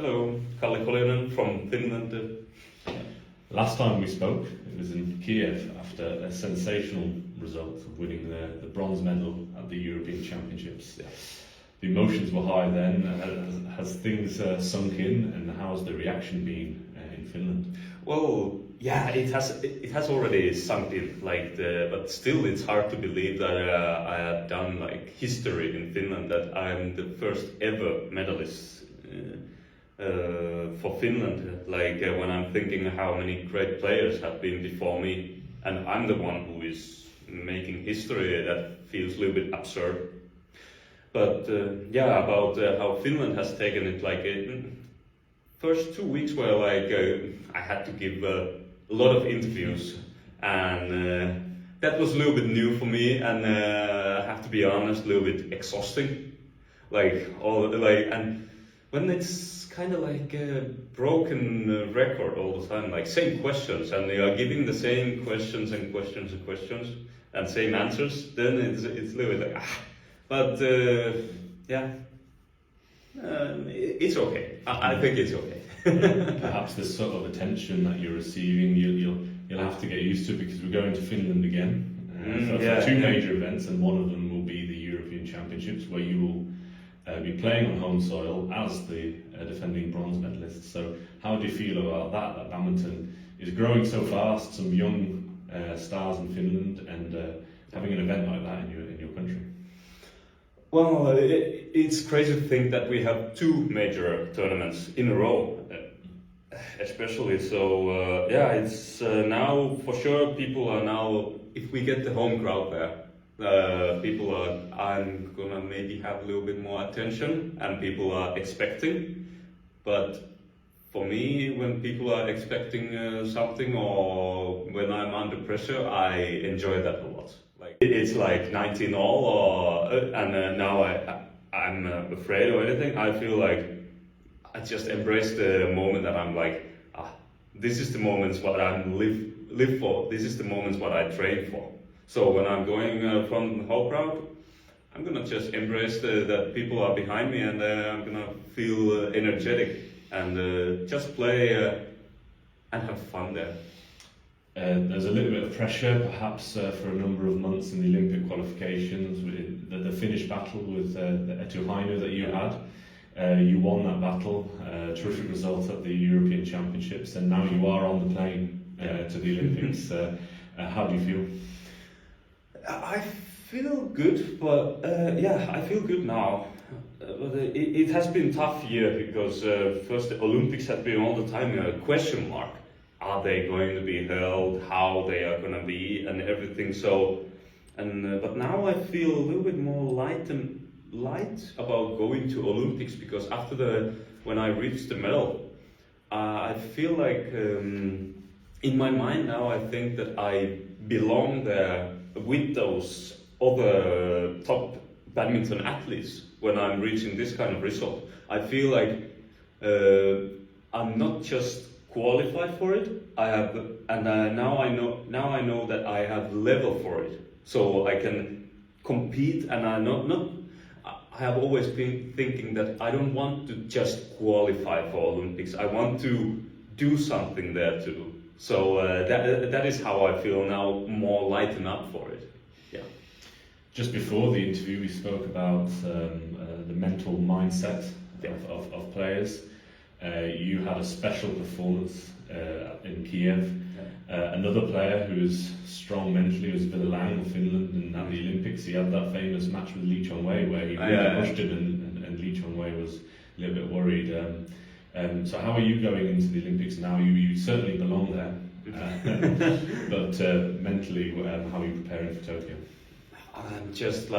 Hello, Kalle Koljonen from Finland. Last time we spoke, it was in Kiev after a sensational result of winning the bronze medal at the European Championships. Yeah. The emotions were high then. Has things sunk in, and how's the reaction been in Finland? Well, yeah, it has already sunk in, but still it's hard to believe that I have done history in Finland, that I'm the first ever medalist for Finland. When I'm thinking how many great players have been before me, and I'm the one who is making history, that feels a little bit absurd. But about how Finland has taken it, first 2 weeks were I had to give a lot of interviews, and that was a little bit new for me, and I have to be honest, a little bit exhausting. And when it's kind of like a broken record all the time, same questions, and they are giving the same questions and questions and questions and same answers, then it's a little bit But it's okay. I think it's okay. Perhaps this sort of attention that you're receiving, you'll have to get used to, because we're going to Finland again for two major events, and one of them will be the European Championships, where you will be playing on home soil as the defending bronze medalist. So how do you feel about that badminton is growing so fast, some young stars in Finland, and having an event like that in your country? Well, it's crazy to think that we have two major tournaments in a row, especially. So it's now for sure people are now, if we get the home crowd there, I'm gonna maybe have a little bit more attention, and people are expecting. But for me, when people are expecting something, or when I'm under pressure, I enjoy that a lot. It's 19 all, and now I'm afraid or anything. I feel like I just embrace the moment that I'm this is the moments what I live for. This is the moments what I train for. So when I'm going from the whole crowd, I'm gonna just embrace that people are behind me, and I'm gonna feel energetic and just play and have fun there. There's a little bit of pressure, perhaps, for a number of months in the Olympic qualifications. The Finnish battle with the Etuhainu that you had, you won that battle, terrific result at the European Championships, and now you are on the plane to the Olympics. How do you feel? I feel good, but I feel good now. But it has been a tough year, because first the Olympics have been all the time a question mark. Are they going to be held? How they are going to be, and everything. So, but now I feel a little bit more light about going to Olympics, because when I reached the medal, I feel like in my mind now I think that I belong there with those other top badminton athletes. When I'm reaching this kind of result, I feel like I'm not just qualified for it. Now I know that I have level for it, so I can compete. And I have always been thinking that I don't want to just qualify for Olympics. I want to do something there too. So that is how I feel now, more lighten up for it. Yeah. Just before the interview, we spoke about the mental mindset of players. You had a special performance in Kiev. Another player who is strong mentally was Ville Lang of Finland, and at the Olympics he had that famous match with Lee Chong-wei where he really pushed him, and Lee Chong-wei was a little bit worried. So how are you going into the Olympics now? You certainly belong there, but mentally, how are you preparing for Tokyo? I'm just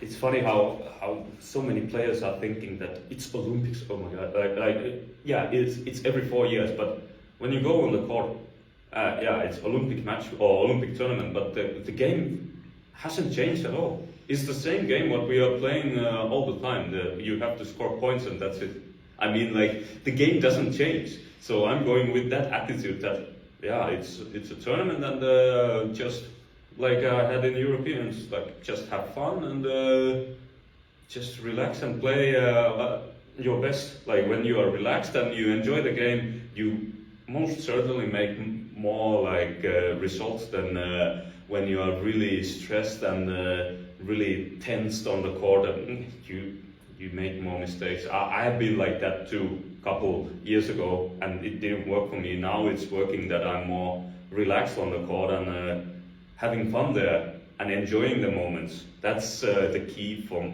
it's funny how so many players are thinking that it's Olympics. Oh my God! It's every 4 years. But when you go on the court, it's Olympic match or Olympic tournament. But the game hasn't changed at all. It's the same game what we are playing all the time. You have to score points, and that's it. The game doesn't change. So I'm going with that attitude that it's a tournament, and just like I had in Europeans, just have fun and just relax and play your best. Like when you are relaxed and you enjoy the game, you most certainly make more like results than when you are really stressed and really tensed on the court, and you make more mistakes. I have been like that too a couple years ago, and it didn't work for me. Now it's working that I'm more relaxed on the court and having fun there and enjoying the moments. That's the key for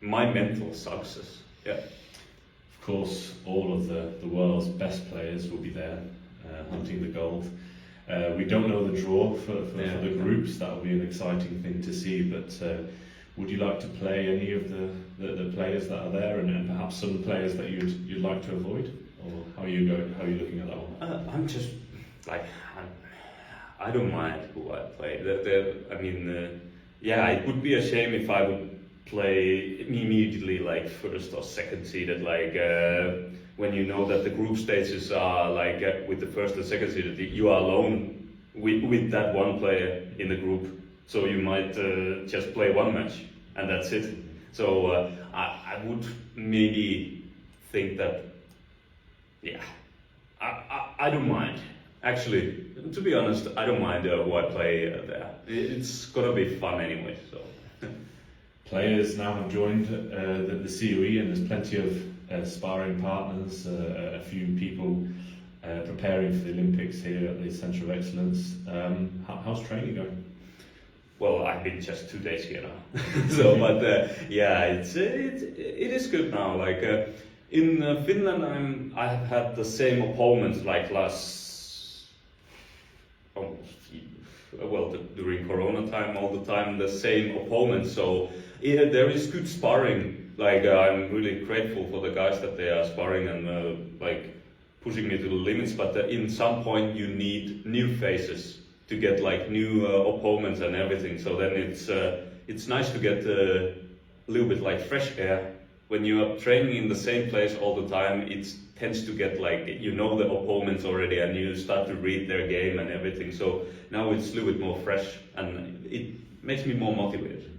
my mental success. Yeah. Of course, all of the world's best players will be there hunting the gold. We don't know the draw for the groups. That will be an exciting thing to see. But would you like to play any of the players that are there, and perhaps some players that you'd like to avoid? Or how are you looking at that one? I'm just like I don't mind who I play. I mean, yeah, it would be a shame if I would play immediately like first or second seeded, like when you know that the group stages are like with the first and second seeded, you are alone with that one player in the group, so you might just play one match and that's it. So I would maybe think that, yeah, I don't mind. Actually, to be honest, I don't mind who I play there. It's gonna be fun anyway. So. Players now have joined the COE, and there's plenty of sparring partners, a few people preparing for the Olympics here at the Centre of Excellence. How's training going? Well, I've been just 2 days here now, so but yeah, it is good now. Like in Finland, I have had the same opponents like during Corona time, all the time the same opponents. So there is good sparring. Like I'm really grateful for the guys that they are sparring and like pushing me to the limits. But in some point you need new faces to get like new opponents and everything. So then it's nice to get a little bit like fresh air. When you are training in the same place all the time, it tends to get like, you know the opponents already and you start to read their game and everything. So now it's a little bit more fresh and it makes me more motivated.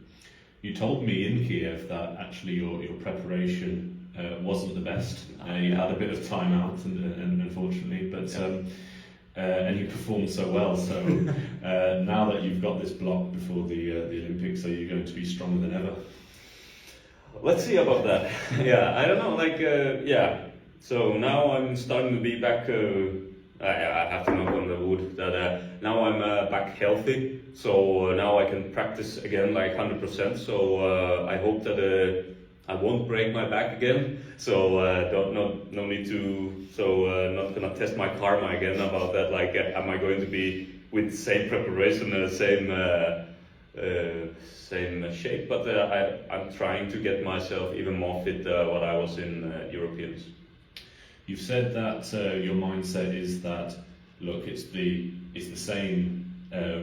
You told me in Kiev that actually your preparation wasn't the best. You had a bit of time out, and unfortunately, but and you performed so well. So now that you've got this block before the Olympics, are you going to be stronger than ever? Let's see about that. Yeah, I don't know. Like, yeah. So now I'm starting to be back. I have to knock on the wood that now I'm back healthy. So now I can practice again like 100%. So I hope that I won't break my back again. So no need to. So not gonna test my karma again about that. Like, am I going to be with same preparation, same shape? But I'm trying to get myself even more fit what I was in Europeans. You've said that your mindset is that, look, it's the same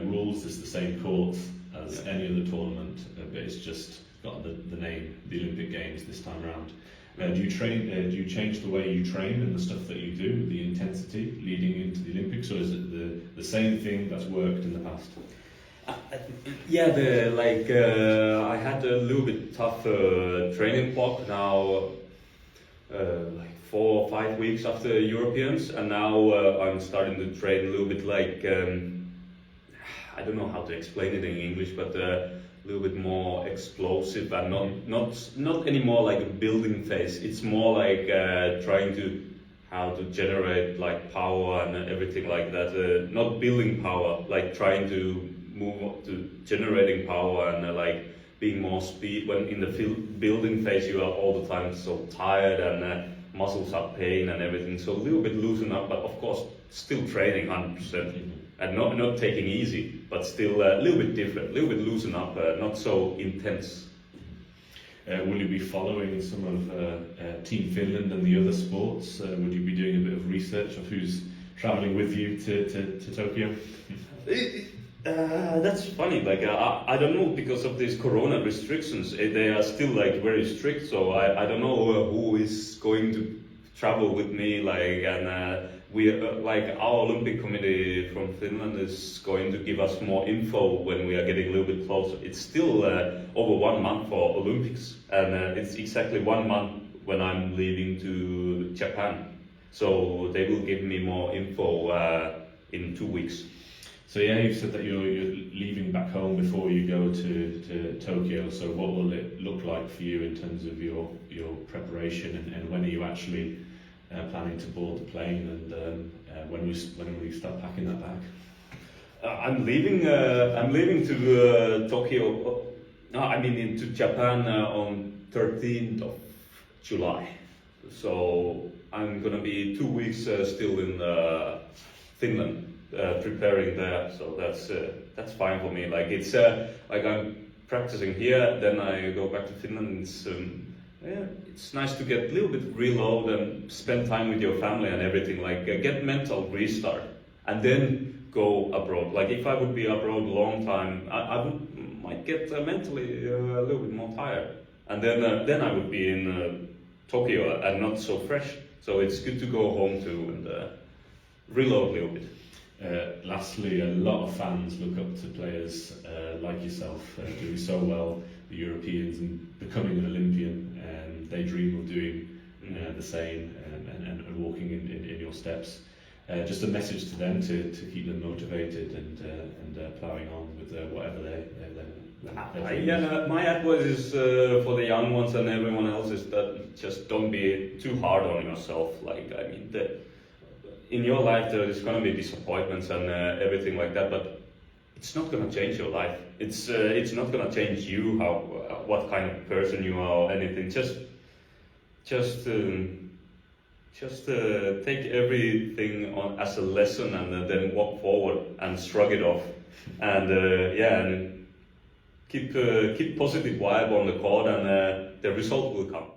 rules, it's the same courts as any other tournament, but it's just got the name, the Olympic Games this time around. Do you change the way you train and the stuff that you do, the intensity leading into the Olympics, or is it the same thing that's worked in the past? Yeah, I had a little bit tough training block now, like 4 or 5 weeks after Europeans, and now I'm starting to train a little bit like I don't know how to explain it in English, but a little bit more explosive and not anymore like a building phase. It's more like trying to how to generate like power and everything like that. Not building power, like trying to move to generating power and like being more speed. When in the building phase you are all the time so tired and muscles are pain and everything, so a little bit loosen up, but of course still training 100% and not taking easy, but still a little bit different, a little bit loosen up, not so intense. Will you be following some of Team Finland and the other sports? Would you be doing a bit of research of who's travelling with you to Tokyo? That's funny. Like I don't know, because of these Corona restrictions, they are still like very strict. So I don't know who is going to travel with me. Like we like our Olympic committee from Finland is going to give us more info when we are getting a little bit closer. It's still over 1 month for Olympics, and it's exactly 1 month when I'm leaving to Japan. So they will give me more info in 2 weeks. So yeah, you've said that you're leaving back home before you go to Tokyo. So what will it look like for you in terms of your preparation, and when are you actually planning to board the plane, and when will you start packing that bag? I'm leaving to Tokyo. Into Japan on 13th of July. So I'm gonna be 2 weeks still in Finland. Preparing there, so that's fine for me. Like it's like I'm practicing here, then I go back to Finland. It's nice to get a little bit reload and spend time with your family and everything. Like get mental restart, and then go abroad. Like if I would be abroad a long time, I might get mentally a little bit more tired, and then I would be in Tokyo and not so fresh. So it's good to go home too and reload a little bit. Lastly, a lot of fans look up to players like yourself doing so well, the Europeans, and becoming an Olympian, and they dream of doing the same and walking in your steps. Just a message to them to keep them motivated and ploughing on with whatever my advice is for the young ones and everyone else is that just don't be too hard on yourself. In your life there is going to be disappointments and everything like that, but it's not going to change your life. It's not going to change you, what kind of person you are or anything. Just take everything on as a lesson and then walk forward and shrug it off, and and keep positive vibe on the court, and the result will come.